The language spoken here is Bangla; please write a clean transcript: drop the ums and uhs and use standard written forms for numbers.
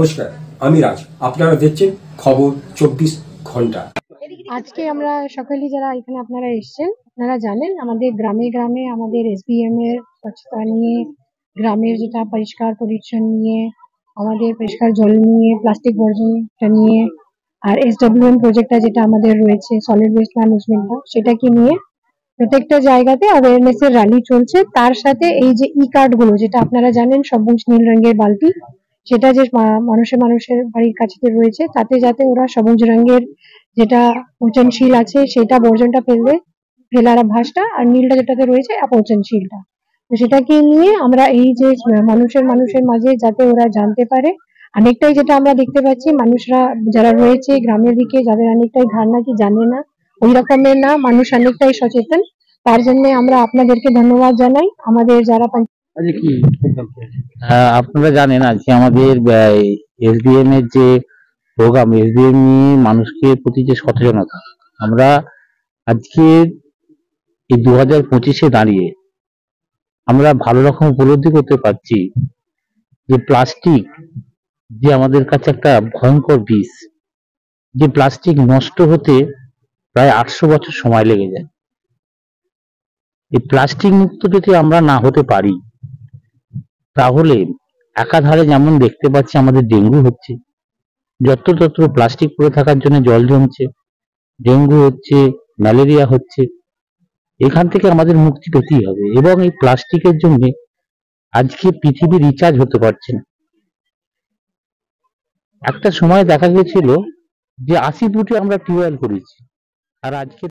নমস্কার, আমি রাজ। আপনারা দেখছেন খবর 24 ঘন্টা। আজকে আমরা সকলেই যারা এখানে আপনারা এসেছেন, আপনারা জানেন আমাদের গ্রামে গ্রামে আমাদের এসবিএম এর স্বচ্ছতা নিয়ে, গ্রামের যেটা পরিষ্কার পরিচ্ছন্ন নিয়ে, আমাদের পরিষ্কার জল নিয়ে, প্লাস্টিক বর্জনটা নিয়ে, আর এসডব্লিউএম প্রজেক্টটা যেটা আমাদের রয়েছে সলিড ওয়েস্ট ম্যানেজমেন্টটা, সেটাকে নিয়ে প্রত্যেকটা জায়গাতে অ্যাওয়ারনেস এর র্যালি চলছে। তার সাথে এই যে ই কার্ড গুলো, যেটা আপনারা জানেন সবুজ নীল রঙের বালতি, সেটা যে মানুষের বাড়ির কাছে রয়েছে, তাতে যাতে ওরা সবুজ রঙের যেটা পচনশীল আছে সেটা বর্জনটা ফেলার অভ্যাসটা, আর নীলটা যেটাতে রয়েছে অপচনশীলটা, তো সেটাকে নিয়ে আমরা এই যে মানুষের মাঝে যাতে ওরা জানতে পারে। অনেকটাই যেটা আমরা দেখতে পাচ্ছি, মানুষরা যারা রয়েছে গ্রামের দিকে, যাদের অনেকটাই ধারণা কি জানে না, ওই রকমের না, মানুষ অনেকটাই সচেতন। তার জন্য আমরা আপনাদেরকে ধন্যবাদ জানাই। আমাদের যারা আপনারা জানেন আজকে আমাদের এসডিএম এর যে প্রোগ্রাম, এসডিএম নিয়ে মানুষকে প্রতি যে সচেতনতা, আমরা আজকে এই 2025-এ দাঁড়িয়ে আমরা ভালো রকম উপলব্ধি করতে পারছি যে প্লাস্টিক যে আমাদের কাছে একটা ভয়ঙ্কর বিষ, যে প্লাস্টিক নষ্ট হতে প্রায় 800 বছর সময় লেগে যায়। এই প্লাস্টিক মুক্ত যদি আমরা না হতে পারি, তাহলে একাধারে যেমন দেখতে পাচ্ছি আমাদের ডেঙ্গু হচ্ছে, যত্রতত্র প্লাস্টিক পড়ে থাকার জন্য জল জমছে, ডেঙ্গু হচ্ছে, ম্যালেরিয়া হচ্ছে। এখান থেকে আমাদের মুক্তি পেতেই হবে। এবং এই প্লাস্টিকের জন্য আজকে পৃথিবী রিচার্জ হতে পারছে না। একটা সময় দেখা গেছিল যে 80 ফুটে আমরা টিউবওয়েল করেছি, আর আজকে